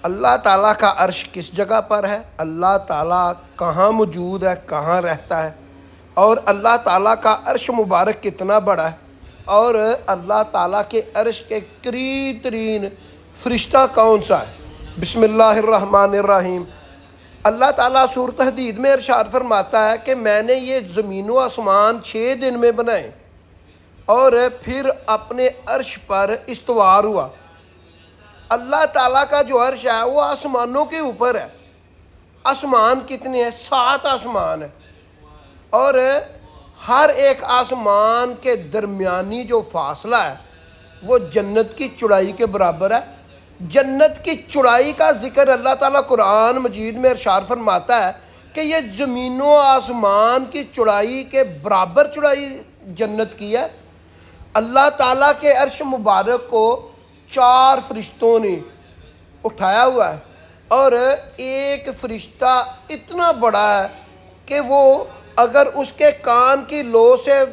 اللہ تعالیٰ کا عرش کس جگہ پر ہے، اللہ تعالیٰ کہاں موجود ہے، کہاں رہتا ہے، اور اللہ تعالیٰ کا عرش مبارک کتنا بڑا ہے، اور اللہ تعالیٰ کے عرش کے قریب ترین فرشتہ کون سا ہے۔ بسم اللہ الرحمن الرحیم۔ اللہ تعالیٰ سورۃ حدید میں ارشاد فرماتا ہے کہ میں نے یہ زمین و آسمان 6 دن میں بنائے اور پھر اپنے عرش پر استوار ہوا۔ اللہ تعالیٰ کا جو عرش ہے وہ آسمانوں کے اوپر ہے۔ آسمان کتنے ہیں؟ 7 آسمان ہیں، اور ہر ایک آسمان کے درمیانی جو فاصلہ ہے وہ جنت کی چوڑائی کے برابر ہے۔ جنت کی چوڑائی کا ذکر اللہ تعالیٰ قرآن مجید میں ارشاد فرماتا ہے کہ یہ زمین و آسمان کی چوڑائی کے برابر چوڑائی جنت کی ہے۔ اللہ تعالیٰ کے عرش مبارک کو 4 فرشتوں نے اٹھایا ہوا ہے، اور ایک فرشتہ اتنا بڑا ہے کہ وہ اگر اس کے کان کی لو سے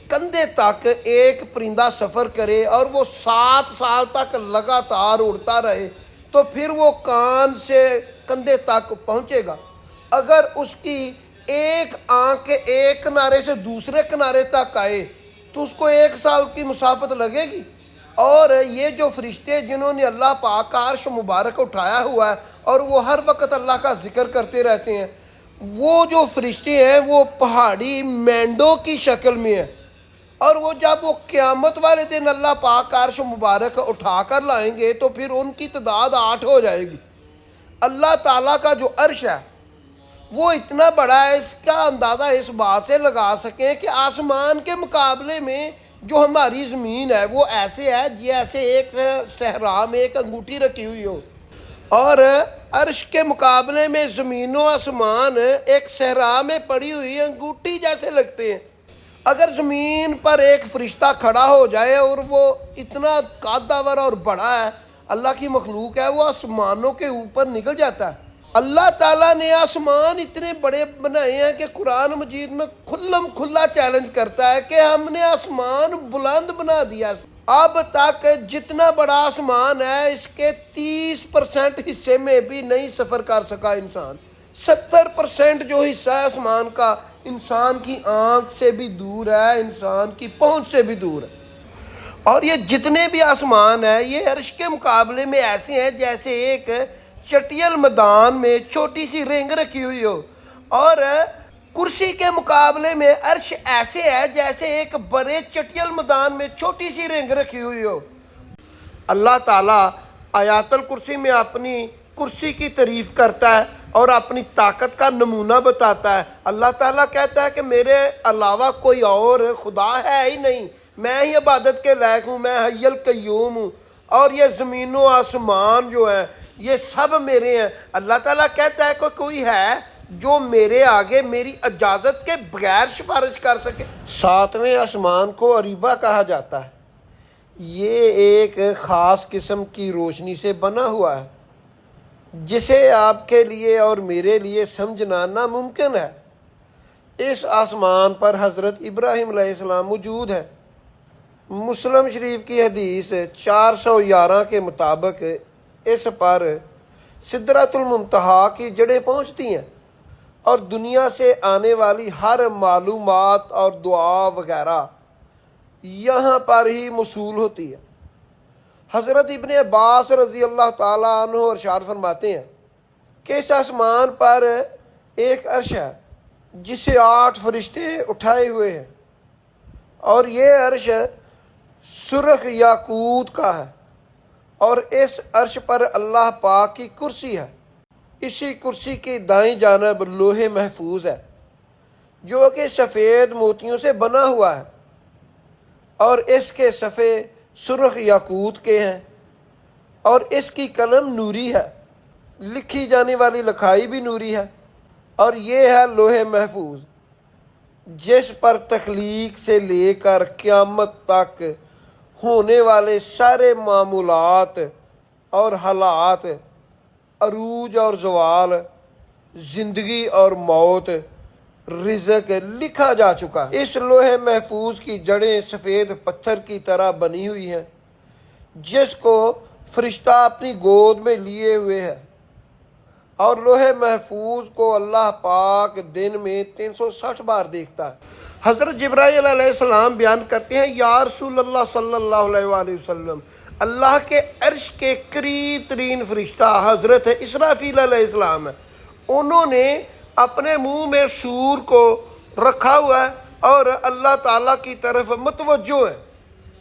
کندھے تک ایک پرندہ سفر کرے اور وہ 7 سال تک لگاتار اڑتا رہے تو پھر وہ کان سے کندھے تک پہنچے گا۔ اگر اس کی ایک آنکھ ایک کنارے سے دوسرے کنارے تک آئے تو اس کو 1 سال کی مسافت لگے گی۔ اور یہ جو فرشتے جنہوں نے اللہ پاک کا عرش مبارک اٹھایا ہوا ہے اور وہ ہر وقت اللہ کا ذکر کرتے رہتے ہیں، وہ جو فرشتے ہیں وہ پہاڑی مینڈوں کی شکل میں ہیں، اور وہ جب وہ قیامت والے دن اللہ پاک کا عرش مبارک اٹھا کر لائیں گے تو پھر ان کی تعداد 8 ہو جائے گی۔ اللہ تعالیٰ کا جو عرش ہے وہ اتنا بڑا ہے، اس کا اندازہ اس بات سے لگا سکیں کہ آسمان کے مقابلے میں جو ہماری زمین ہے وہ ایسے ہے جیسے ایک صحرا میں ایک انگوٹھی رکھی ہوئی ہو، اور عرش کے مقابلے میں زمین و آسمان ایک صحرا میں پڑی ہوئی انگوٹھی جیسے لگتے ہیں۔ اگر زمین پر ایک فرشتہ کھڑا ہو جائے اور وہ اتنا قدور اور بڑا ہے، اللہ کی مخلوق ہے، وہ آسمانوں کے اوپر نکل جاتا ہے۔ اللہ تعالیٰ نے آسمان اتنے بڑے بنائے ہیں کہ قرآن مجید میں کھلا چیلنج کرتا ہے کہ ہم نے آسمان بلند بنا دیا۔ اب تک جتنا بڑا آسمان ہے اس کے 30% حصے میں بھی نہیں سفر کر سکا انسان۔ 70% جو حصہ ہے آسمان کا انسان کی آنکھ سے بھی دور ہے، انسان کی پہنچ سے بھی دور ہے۔ اور یہ جتنے بھی آسمان ہیں یہ عرش کے مقابلے میں ایسے ہیں جیسے ایک چٹیل میدان میں چھوٹی سی رنگ رکھی ہوئی ہو، اور کرسی کے مقابلے میں عرش ایسے ہے جیسے ایک بڑے چٹیل میدان میں چھوٹی سی رنگ رکھی ہوئی ہو۔ اللہ تعالیٰ آیات الکرسی میں اپنی کرسی کی تعریف کرتا ہے اور اپنی طاقت کا نمونہ بتاتا ہے۔ اللہ تعالیٰ کہتا ہے کہ میرے علاوہ کوئی اور خدا ہے ہی نہیں، میں ہی عبادت کے لائق ہوں، میں حی القیوم ہوں، اور یہ زمین و آسمان جو ہیں یہ سب میرے ہیں۔ اللہ تعالیٰ کہتا ہے کہ کوئی ہے جو میرے آگے میری اجازت کے بغیر سفارش کر سکے۔ 7ویں آسمان کو عریبہ کہا جاتا ہے۔ یہ ایک خاص قسم کی روشنی سے بنا ہوا ہے جسے آپ کے لیے اور میرے لیے سمجھنا ناممکن ہے۔ اس آسمان پر حضرت ابراہیم علیہ السلام موجود ہے۔ مسلم شریف کی حدیث 411 کے مطابق اس پر سدرۃ المنتہا کی جڑیں پہنچتی ہیں اور دنیا سے آنے والی ہر معلومات اور دعا وغیرہ یہاں پر ہی موصول ہوتی ہے۔ حضرت ابن عباس رضی اللہ تعالیٰ عنہ ارشاد فرماتے ہیں کہ اس آسمان پر ایک عرش ہے جسے 8 فرشتے اٹھائے ہوئے ہیں، اور یہ عرش سرخ یاقوت کا ہے، اور اس عرش پر اللہ پاک کی کرسی ہے۔ اسی کرسی کی دائیں جانب لوح محفوظ ہے جو کہ سفید موتیوں سے بنا ہوا ہے، اور اس کے صفحے سرخ یاقوت کے ہیں، اور اس کی قلم نوری ہے، لکھی جانے والی لکھائی بھی نوری ہے، اور یہ ہے لوح محفوظ جس پر تخلیق سے لے کر قیامت تک ہونے والے سارے معمولات اور حالات، عروج اور زوال، زندگی اور موت، رزق لکھا جا چکا ہے۔ اس لوح محفوظ کی جڑیں سفید پتھر کی طرح بنی ہوئی ہیں جس کو فرشتہ اپنی گود میں لیے ہوئے ہے، اور لوح محفوظ کو اللہ پاک دن میں 360 بار دیکھتا ہے۔ حضرت جبرائیل علیہ السلام بیان کرتے ہیں، یا رسول اللہ صلی اللہ علیہ وآلہ وسلم، اللہ کے عرش کے قریب ترین فرشتہ حضرت اسرافیل علیہ السلام ہے، انہوں نے اپنے منہ میں سور کو رکھا ہوا ہے اور اللہ تعالیٰ کی طرف متوجہ ہے،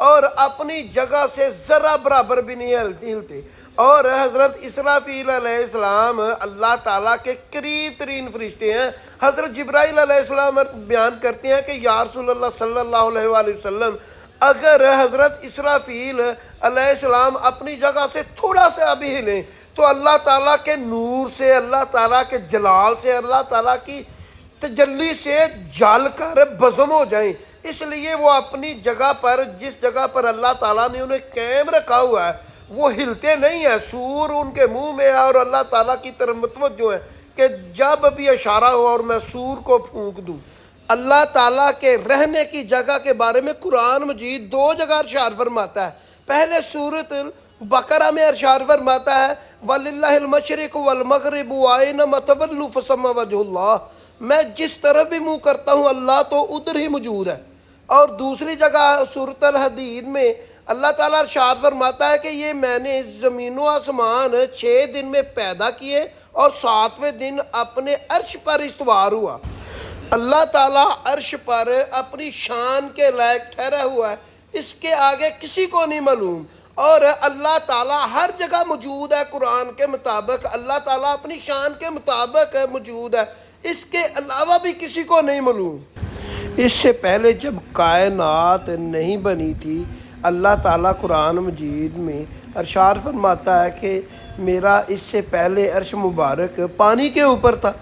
اور اپنی جگہ سے ذرا برابر بھی نہیں ہلتے، اور حضرت اسرافیل علیہ السلام اللہ تعالیٰ کے قریب ترین فرشتے ہیں۔ حضرت جبرائیل علیہ السلام بیان کرتے ہیں کہ یا رسول اللہ صلی اللہ علیہ وآلہ وسلم، اگر حضرت اسرافیل علیہ السلام اپنی جگہ سے تھوڑا سا بھی ہلیں تو اللہ تعالیٰ کے نور سے، اللہ تعالیٰ کے جلال سے، اللہ تعالیٰ کی تجلی سے جل کر بزم ہو جائیں۔ اس لیے وہ اپنی جگہ پر، جس جگہ پر اللہ تعالیٰ نے انہیں قائم رکھا ہوا ہے، وہ ہلتے نہیں ہیں۔ سور ان کے منہ میں ہے اور اللہ تعالیٰ کی طرف متوجہ ہے کہ جب بھی اشارہ ہو اور میں سور کو پھونک دوں۔ اللہ تعالیٰ کے رہنے کی جگہ کے بارے میں قرآن مجید 2 جگہ ارشاد فرماتا ہے۔ پہلے سورۃ بقرہ میں ارشاد فرماتا ہے، وَلِلَّهِ الْمَشْرِقُ وَالْمَغْرِبُ وَأَيْنَمَا تُوَلُّوا فَثَمَّ وَجْهُ اللَّهِ، میں جس طرف بھی منہ کرتا ہوں اللہ تو ادھر ہی موجود ہے۔ اور دوسری جگہ سورۃ الحدید میں اللہ تعالیٰ ارشاد فرماتا ہے کہ یہ میں نے زمین و آسمان 6 دن میں پیدا کیے اور 7ویں دن اپنے عرش پر استوار ہوا۔ اللہ تعالیٰ عرش پر اپنی شان کے لائق ٹھہرا ہوا ہے، اس کے آگے کسی کو نہیں معلوم، اور اللہ تعالیٰ ہر جگہ موجود ہے۔ قرآن کے مطابق اللہ تعالیٰ اپنی شان کے مطابق موجود ہے، اس کے علاوہ بھی کسی کو نہیں معلوم۔ اس سے پہلے جب کائنات نہیں بنی تھی، اللہ تعالیٰ قرآن مجید میں ارشاد فرماتا ہے کہ میرا اس سے پہلے عرش مبارک پانی کے اوپر تھا۔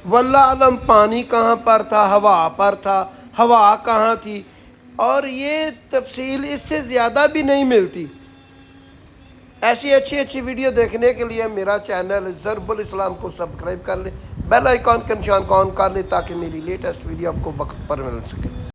واللہ عالم پانی کہاں پر تھا، ہوا پر تھا، ہوا کہاں تھی، اور یہ تفصیل اس سے زیادہ بھی نہیں ملتی۔ ایسی اچھی ویڈیو دیکھنے کے لیے میرا چینل ضرب الاسلام کو سبسکرائب کر لیں، بیل آئیکن کا نشان آن کر لیں تاکہ میری لیٹسٹ ویڈیو آپ کو وقت پر مل سکے۔